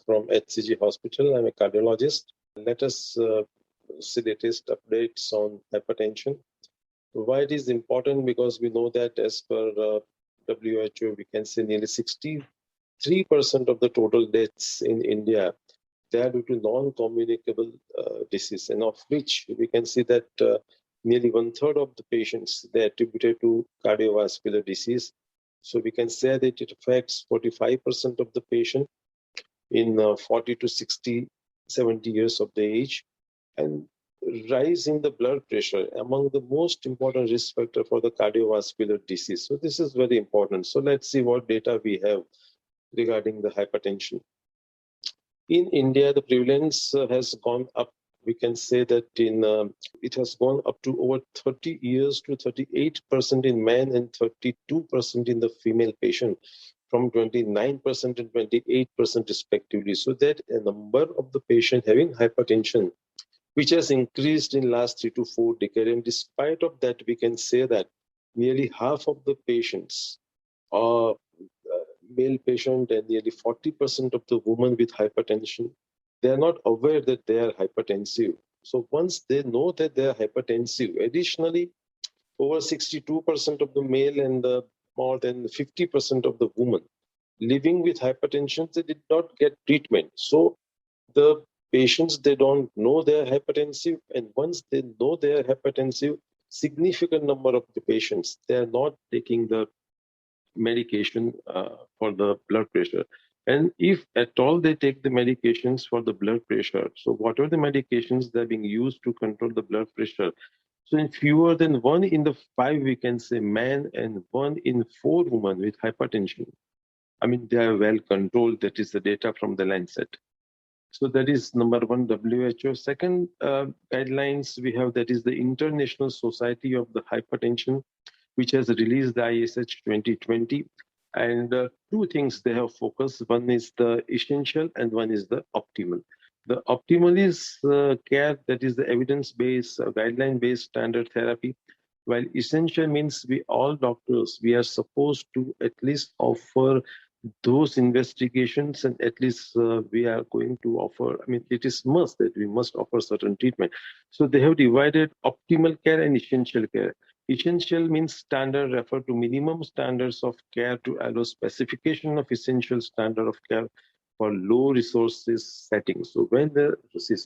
from HCG Hospital. I'm a cardiologist. Let us see the latest updates on hypertension. Why it is important? Because we know that as per WHO, we can say nearly 63% of the total deaths in India, they are due to non-communicable disease, and of which we can see that nearly 1/3 of the patients, they are attributed to cardiovascular disease. So we can say that it affects 45% of the patient in 40 to 60, 70 years of the age, and rise in the blood pressure among the most important risk factor for the cardiovascular disease. So this is very important. So let's see what data we have regarding the hypertension. In India, the prevalence has gone up. We can say that it has gone up to over 30 years to 38% in men and 32% in the female patient, from 29% and 28% respectively. So that a number of the patients having hypertension, which has increased in last 3 to 4 decades. And despite of that, we can say that nearly half of the patients are male patient, and nearly 40% of the women with hypertension, they are not aware that they are hypertensive. So once they know that they are hypertensive, additionally, over 62% of the male and more than 50% of the women living with hypertension, they did not get treatment. So the patients, they don't know they are hypertensive, and once they know they are hypertensive, significant number of the patients, they are not taking the medication for the blood pressure. And if at all they take the medications for the blood pressure, so what are the medications that are being used to control the blood pressure? So in fewer than 1 in the 5, we can say men, and 1 in 4 women with hypertension, I mean, they are well controlled. That is the data from the Lancet. So that is number 1, WHO. Second guidelines we have, that is the International Society of the Hypertension, which has released the ISH 2020. And 2 things they have focused. One is the essential and one is the optimal. The optimal is care, that is the evidence-based, guideline-based standard therapy, while essential means we all doctors, we are supposed to at least offer those investigations, and at least we are going to offer, I mean, it is must that we must offer certain treatment. So they have divided optimal care and essential care. Essential means standard refer to minimum standards of care to allow specification of essential standard of care for low resources settings. So when the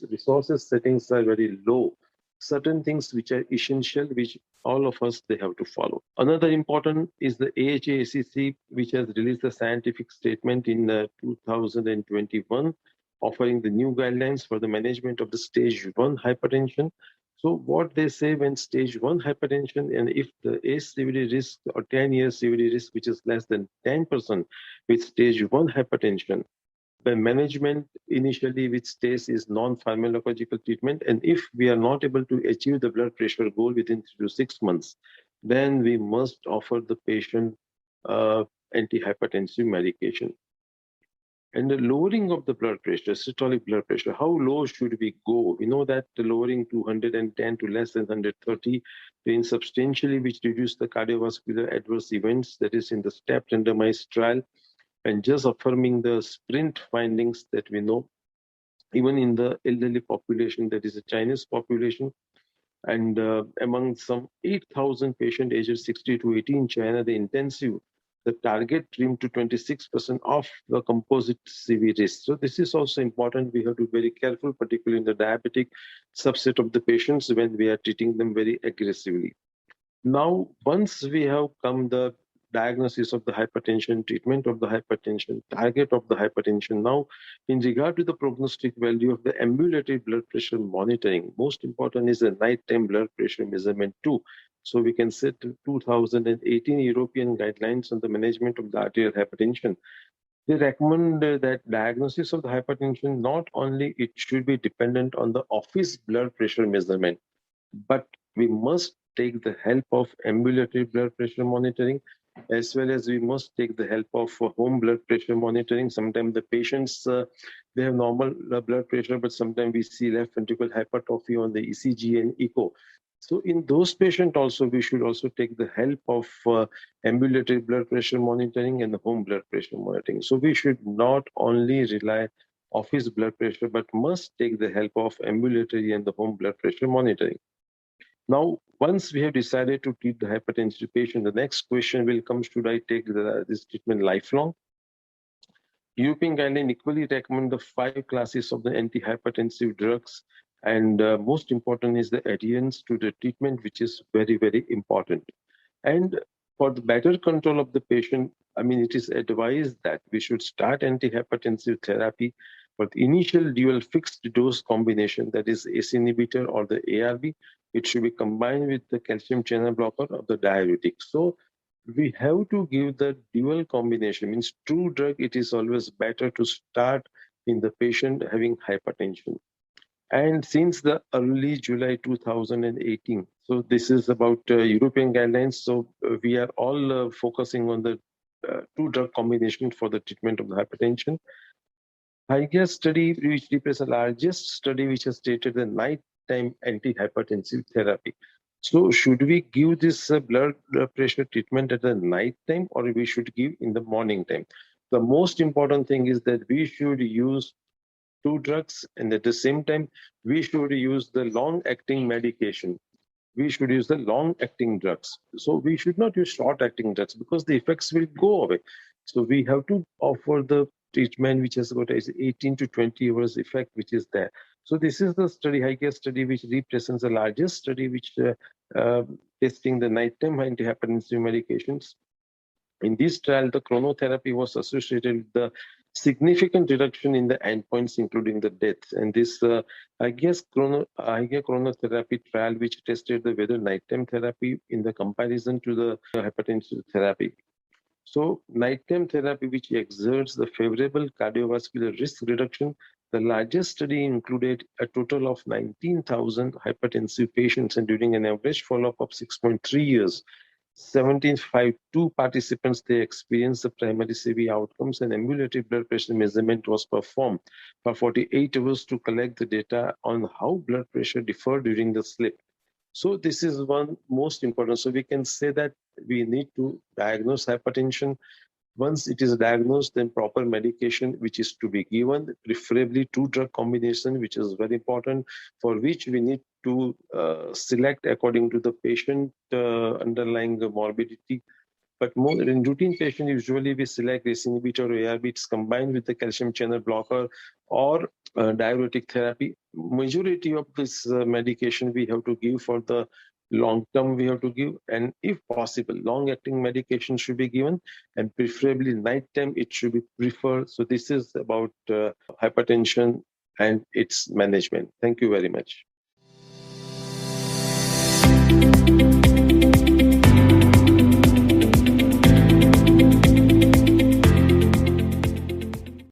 resources settings are very low, certain things which are essential, which all of us, they have to follow. Another important is the AHA-ACC, which has released a scientific statement in 2021, offering the new guidelines for the management of the stage 1 hypertension. So what they say, when stage 1 hypertension, and if the age CVD risk or 10-year CVD risk, which is less than 10% with stage 1 hypertension, the management initially which stays is non-pharmacological treatment. And if we are not able to achieve the blood pressure goal within 3 to 6 months, then we must offer the patient antihypertensive medication. And the lowering of the blood pressure, systolic blood pressure, how low should we go? We know that the lowering to 110 to less than 130 means substantially, which reduce the cardiovascular adverse events, that is in the STEP randomized trial, and just affirming the sprint findings that we know, even in the elderly population, that is the Chinese population, and among some 8,000 patients aged 60 to 80 in China, the intensive, the target trimmed to 26% of the composite CVDs. So this is also important. We have to be very careful, particularly in the diabetic subset of the patients when we are treating them very aggressively. Now, once we have come the diagnosis of the hypertension, treatment of the hypertension, target of the hypertension. Now, in regard to the prognostic value of the ambulatory blood pressure monitoring, most important is the nighttime blood pressure measurement too. So we can set 2018 European guidelines on the management of the arterial hypertension. They recommend that diagnosis of the hypertension, not only it should be dependent on the office blood pressure measurement, but we must take the help of ambulatory blood pressure monitoring, as well as we must take the help of home blood pressure monitoring. Sometimes the patients, they have normal blood pressure, but sometimes we see left ventricular hypertrophy on the ECG and echo. So in those patients also, we should also take the help of ambulatory blood pressure monitoring and home blood pressure monitoring. So we should not only rely of his blood pressure, but must take the help of ambulatory and the home blood pressure monitoring. Now, once we have decided to treat the hypertensive patient, the next question will come, should I take this treatment lifelong? European guidelines equally recommend the 5 classes of the antihypertensive drugs, and most important is the adherence to the treatment, which is very, very important. And for the better control of the patient, I mean, it is advised that we should start antihypertensive therapy for the initial dual fixed dose combination, that is ACE inhibitor or the ARB. It should be combined with the calcium channel blocker of the diuretic. So we have to give the dual combination, means two drug. It is always better to start in the patient having hypertension. And since the early July 2018, so this is about European guidelines. So we are all focusing on the two drug combination for the treatment of the hypertension. HIGAS study, which represents the largest study which has stated the nighttime antihypertensive therapy. So should we give this blood pressure treatment at the night time, or we should give in the morning time? The most important thing is that we should use two drugs, and at the same time, we should use the long-acting medication. We should use the long-acting drugs. So we should not use short-acting drugs because the effects will go away. So we have to offer the treatment which has got 18 to 20 hours effect, which is there. So this is the study, HIGAS study, which represents the largest study which testing the nighttime antihypertensive medications. In this trial, the chronotherapy was associated with the significant reduction in the endpoints, including the deaths. And this, HIGAS chronotherapy trial, which tested the whether nighttime therapy in the comparison to the hypertensive therapy. So nighttime therapy, which exerts the favorable cardiovascular risk reduction. The largest study included a total of 19,000 hypertensive patients, and during an average follow-up of 6.3 years, 1752 participants, they experienced the primary CV outcomes, and ambulatory blood pressure measurement was performed for 48 hours to collect the data on how blood pressure differed during the sleep. So this is one most important. So we can say that we need to diagnose hypertension. Once it is diagnosed, then proper medication which is to be given, preferably two drug combination, which is very important, for which we need to select according to the patient underlying morbidity. But more in routine patient, usually we select ACE inhibitor or ARB. It's combined with the calcium channel blocker or diuretic therapy. Majority of this medication we have to give for the long term we have to give, and if possible, long-acting medication should be given, and preferably nighttime it should be preferred. So this is about hypertension and its management. Thank you very much.